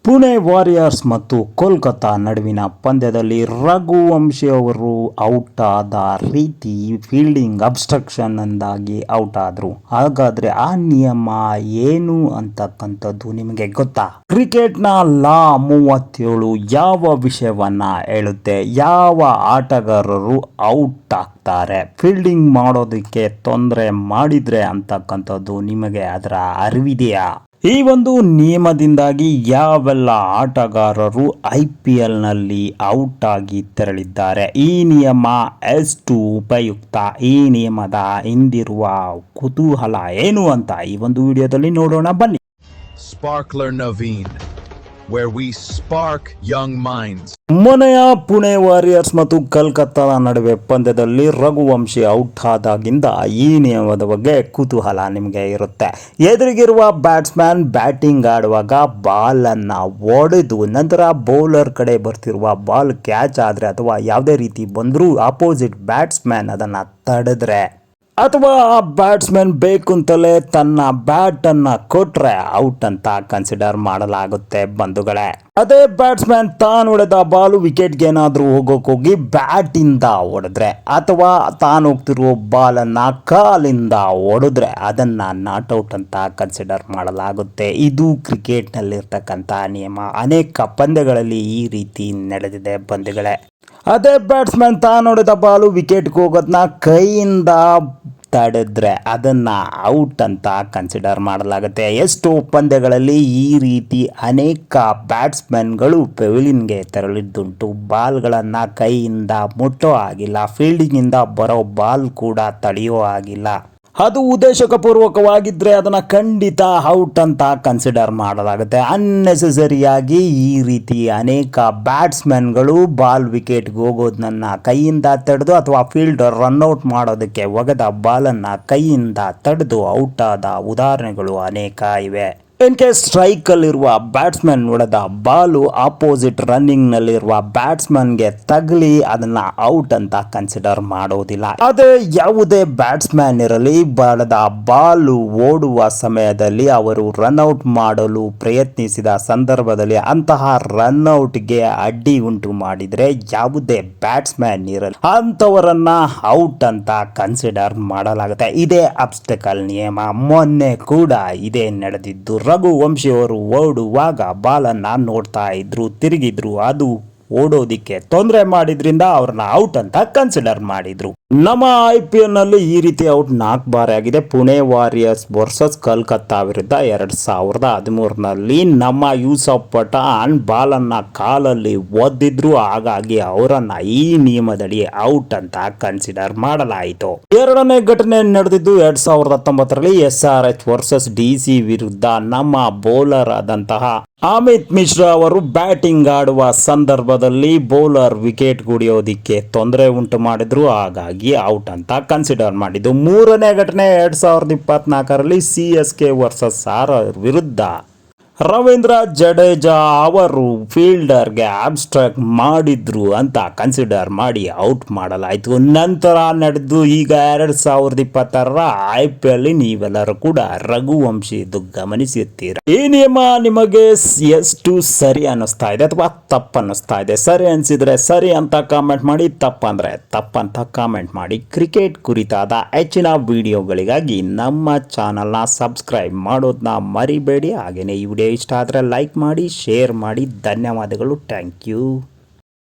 Pune warriors ಮತ್ತು ಕೋಲ್ಕತಾ ನಡುವಿನ ಪಂದ್ಯದಲ್ಲಿ ರಘುವಂಶಿ ಅವರು ಔಟ್ ಆದ ರೀತಿ ಫೀಲ್ಡಿಂಗ್ ಅಬ್ಸ್ಟ್ರಕ್ಷನ್ ಇಂದಾಗಿ ಔಟ್ ಆದ್ರು. ಹಾಗಾದ್ರೆ ಆ ನಿಯಮ ಏನು ಅಂತಕ್ಕಂಥದ್ದು ನಿಮಗೆ ಗೊತ್ತಾ? ಕ್ರಿಕೆಟ್ನ ಲಾ 37 ಯಾವ ವಿಷಯವನ್ನ ಹೇಳುತ್ತೆ? ಯಾವ ಆಟಗಾರರು ಔಟ್ ಆಗ್ತಾರೆ, ಫೀಲ್ಡಿಂಗ್ ಮಾಡೋದಕ್ಕೆ ತೊಂದರೆ ಮಾಡಿದ್ರೆ ಅಂತಕ್ಕಂಥದ್ದು ನಿಮಗೆ ಅದರ ಅರಿವಿದೆಯಾ? ಈ ಒಂದು ನಿಯಮದಿಂದಾಗಿ ಯಾವೆಲ್ಲ ಆಟಗಾರರು IPL ನಲ್ಲಿ ಔಟ್ ಆಗಿ ತೆರಳಿದ್ದಾರೆ, ಈ ನಿಯಮ ಎಷ್ಟು ಉಪಯುಕ್ತ, ಈ ನಿಯಮದ ಹಿಂದಿರುವ ಕುತೂಹಲ ಏನು ಅಂತ ಈ ಒಂದು ವಿಡಿಯೋದಲ್ಲಿ ನೋಡೋಣ ಬನ್ನಿ. Sparkler Naveen, where we spark young minds. ಮೊನ್ನೆಯ ಪುಣೆ ವಾರಿಯರ್ಸ್ ಮತ್ತು ಕೋಲ್ಕತಾ ನಡುವೆ ಪಂದ್ಯದಲ್ಲಿ ರಘುವಂಶಿ ಔಟ್ ಆದಾಗಿಂದ ಈ ನಿಯಮದ ಬಗ್ಗೆ ಕುತೂಹಲ ನಿಮಗೆ ಇರುತ್ತೆ. ಎದುರಿಗಿರುವ ಬ್ಯಾಟ್ಸ್ಮನ್ ಬ್ಯಾಟಿಂಗ್ ಆಡುವಾಗ ಬಾಲ್ ಅನ್ನ ಹೊಡೆದು ನಂತರ ಬೌಲರ್ ಕಡೆ ಬರ್ತಿರುವ ಬಾಲ್ ಕ್ಯಾಚ್ ಆದ್ರೆ ಅಥವಾ ಯಾವುದೇ ರೀತಿ ಬಂದರೂ ಅಪೋಸಿಟ್ ಬ್ಯಾಟ್ಸ್ಮನ್ ಅದನ್ನ ತಡೆದ್ರೆ ಅಥವಾ ಆ ಬ್ಯಾಟ್ಸ್ಮನ್ ಬೇಕು ಅಂತಲೇ ತನ್ನ ಬ್ಯಾಟ್ ಅನ್ನ ಕೊಟ್ರೆ ಔಟ್ ಅಂತ ಕನ್ಸಿಡರ್ ಮಾಡಲಾಗುತ್ತೆ ಬಂಧುಗಳೇ. ಅದೇ ಬ್ಯಾಟ್ಸ್ಮನ್ ತಾನು ಹೊಡೆದ ಬಾಲು ವಿಕೆಟ್ಗೆ ಏನಾದ್ರೂ ಹೋಗಿ ಬ್ಯಾಟ್ ಇಂದ ಹೊಡೆದ್ರೆ ಅಥವಾ ತಾನು ಹೋಗ್ತಿರುವ ಬಾಲ್ ಅನ್ನ ಕಾಲಿಂದ ಹೊಡೆದ್ರೆ ಅದನ್ನ ನಾಟ್ ಔಟ್ ಅಂತ ಕನ್ಸಿಡರ್ ಮಾಡಲಾಗುತ್ತೆ. ಇದು ಕ್ರಿಕೆಟ್ ನಲ್ಲಿ ಇರ್ತಕ್ಕಂಥ ನಿಯಮ. ಅನೇಕ ಪಂದ್ಯಗಳಲ್ಲಿ ಈ ರೀತಿ ನಡೆದಿದೆ ಬಂಧುಗಳೇ. ಅದೇ ಬ್ಯಾಟ್ಸ್ಮನ್ ತಾನು ಹೊಡೆದ ಬಾಲು ವಿಕೆಟ್ಗೆ ಹೋಗೋದನ್ನ ಕೈಯಿಂದ ತಡೆದ್ರೆ ಅದನ್ನ ಔಟ್ ಅಂತ ಕನ್ಸಿಡರ್ ಮಾಡಲಾಗುತ್ತೆ. ಎಷ್ಟೋ ಪಂದ್ಯಗಳಲ್ಲಿ ಈ ರೀತಿ ಅನೇಕ ಬ್ಯಾಟ್ಸ್ಮನ್ಗಳು ಪೆವಿಲಿಯನ್ಗೆ ತೆರಳಿದ್ದುಂಟು. ಬಾಲ್ಗಳನ್ನು ಕೈಯಿಂದ ಮುಟ್ಟೋ ಆಗಿಲ್ಲ, ಫೀಲ್ಡಿಂಗಿಂದ ಬರೋ ಬಾಲ್ ಕೂಡ ತಡೆಯೋ ಆಗಿಲ್ಲ. ಅದು ಉದ್ದೇಶಪೂರ್ವಕವಾಗಿದ್ದರೆ ಅದನ್ನು ಖಂಡಿತ ಔಟ್ ಅಂತ ಕನ್ಸಿಡರ್ ಮಾಡಲಾಗುತ್ತೆ. ಅನ್ನೆಸೆಸರಿಯಾಗಿ ಈ ರೀತಿ ಅನೇಕ ಬ್ಯಾಟ್ಸ್ಮನ್ಗಳು ಬಾಲ್ ವಿಕೆಟ್ಗೆ ಹೋಗೋದನ್ನ ಕೈಯಿಂದ ತಡೆದು ಅಥವಾ ಫೀಲ್ಡರ್ ರನ್ಔಟ್ ಮಾಡೋದಕ್ಕೆ ಒಗೆದ ಬಾಲನ್ನು ಕೈಯಿಂದ ತಡೆದು ಔಟ್ ಆದ ಉದಾಹರಣೆಗಳು ಅನೇಕ ಇವೆ. ಇನ್ ಕೇಸ್ ಸ್ಟ್ರೈಕಲ್ಲಿರುವ ಬ್ಯಾಟ್ಸ್ಮನ್ ಹೊಡೆದ ಬಾಲು ಆಪೋಸಿಟ್ ರನ್ನಿಂಗ್ನಲ್ಲಿರುವ ಬ್ಯಾಟ್ಸ್ಮನ್ಗೆ ತಗಲಿ ಅದನ್ನ ಔಟ್ ಅಂತ ಕನ್ಸಿಡರ್ ಮಾಡೋದಿಲ್ಲ. ಅದೇ ಯಾವುದೇ ಬ್ಯಾಟ್ಸ್ಮನ್ ಇರಲಿ, ಬಡದ ಬಾಲು ಓಡುವ ಸಮಯದಲ್ಲಿ ಅವರು ರನ್ಔಟ್ ಮಾಡಲು ಪ್ರಯತ್ನಿಸಿದ ಸಂದರ್ಭದಲ್ಲಿ ಅಂತಹ ರನ್ಔಟ್ಗೆ ಅಡ್ಡಿ ಉಂಟು ಮಾಡಿದರೆ ಯಾವುದೇ ಬ್ಯಾಟ್ಸ್ಮನ್ ಇರಲಿ ಅಂಥವರನ್ನ ಔಟ್ ಅಂತ ಕನ್ಸಿಡರ್ ಮಾಡಲಾಗುತ್ತೆ. ಇದೇ ಅಬ್ಸ್ಟಕಲ್ ನಿಯಮ. ಮೊನ್ನೆ ಕೂಡ ಇದೇ ನಡೆದಿದ್ದು. ರಘುವಂಶಿ ಅವರು ಓಡುವಾಗ ಬಾಲನ್ನ ನೋಡ್ತಾ ಇದ್ರು, ತಿರುಗಿದ್ರು, ಅದು ಓಡೋದಿಕ್ಕೆ ತೊಂದರೆ ಮಾಡಿದ್ರಿಂದ ಅವ್ರನ್ನ ಔಟ್ ಅಂತ ಕನ್ಸಿಡರ್ ಮಾಡಿದ್ರು. ನಮ್ಮ IPL ನಲ್ಲಿ ಈ ರೀತಿ ಔಟ್ 4 ಬಾರಿ ಆಗಿದೆ. ಪುಣೆ ವಾರಿಯರ್ಸ್ ವರ್ಸಸ್ ಕೋಲ್ಕತಾ ವಿರುದ್ಧ 2013ನಲ್ಲಿ ನಮ್ಮ ಯೂಸಫ್ ಪಠಾಣ್ ಬಾಲನ್ನ ಕಾಲಲ್ಲಿ ಒದ್ದಿದ್ರು, ಹಾಗಾಗಿ ಅವರನ್ನ ಈ ನಿಯಮದಡಿ ಔಟ್ ಅಂತ ಕನ್ಸಿಡರ್ ಮಾಡಲಾಯಿತು. ಎರಡನೇ ಘಟನೆ ನಡೆದಿದ್ದು 2019ರಲ್ಲಿ SRH ವರ್ಸಸ್ DC ವಿರುದ್ಧ ನಮ್ಮ ಬೌಲರ್ ಆದಂತಹ ಅಮಿತ್ ಮಿಶ್ರಾ ಅವರು ಬ್ಯಾಟಿಂಗ್ ಆಡುವ ಸಂದರ್ಭದಲ್ಲಿ ಬೌಲರ್ ವಿಕೆಟ್ ಗುಡಿಯೋದಿಕ್ಕೆ ತೊಂದರೆ ಉಂಟು ಮಾಡಿದ್ರು, ಹಾಗಾಗಿ ಔಟ್ ಅಂತ ಕನ್ಸಿಡರ್ ಮಾಡಿದ್ದು. ಮೂರನೇ ಘಟನೆ 2024ರಲ್ಲಿ CSK ವರ್ಸಸ್ RR ವಿರುದ್ಧ ರವೀಂದ್ರ ಜಡೇಜಾ ಅವರು ಫೀಲ್ಡರ್ಗೆ ಅಬ್ಸ್ಟ್ರಾಕ್ಟ್ ಮಾಡಿದ್ರು ಅಂತ ಕನ್ಸಿಡರ್ ಮಾಡಿ ಔಟ್ ಮಾಡಲಾಯಿತು. ನಂತರ ನಡೆದು ಈಗ 2026ರ IPL ನೀವೆಲ್ಲರೂ ಕೂಡ ರಘುವಂಶಿದು ಗಮನಿಸುತ್ತೀರ. ಈ ನಿಯಮ ನಿಮಗೆ ಎಷ್ಟು ಸರಿ ಅನ್ನಿಸ್ತಾ ಇದೆ ಅಥವಾ ತಪ್ಪು ಅನ್ನಿಸ್ತಾ ಇದೆ? ಸರಿ ಅನಿಸಿದ್ರೆ ಸರಿ ಅಂತ ಕಾಮೆಂಟ್ ಮಾಡಿ, ತಪ್ಪಂದ್ರೆ ತಪ್ಪಂತ ಕಾಮೆಂಟ್ ಮಾಡಿ. ಕ್ರಿಕೆಟ್ ಕುರಿತಾದ ಹೆಚ್ಚಿನ ವಿಡಿಯೋಗಳಿಗಾಗಿ ನಮ್ಮ ಚಾನಲ್ನ ಸಬ್ಸ್ಕ್ರೈಬ್ ಮಾಡೋದನ್ನ ಮರಿಬೇಡಿ. ಹಾಗೆಯೇ ಈ ವಿಡಿಯೋ ಇಷ್ಟ ಆದರೆ ಲೈಕ್ ಮಾಡಿ, ಶೇರ್ ಮಾಡಿ. ಧನ್ಯವಾದಗಳು. Thank you.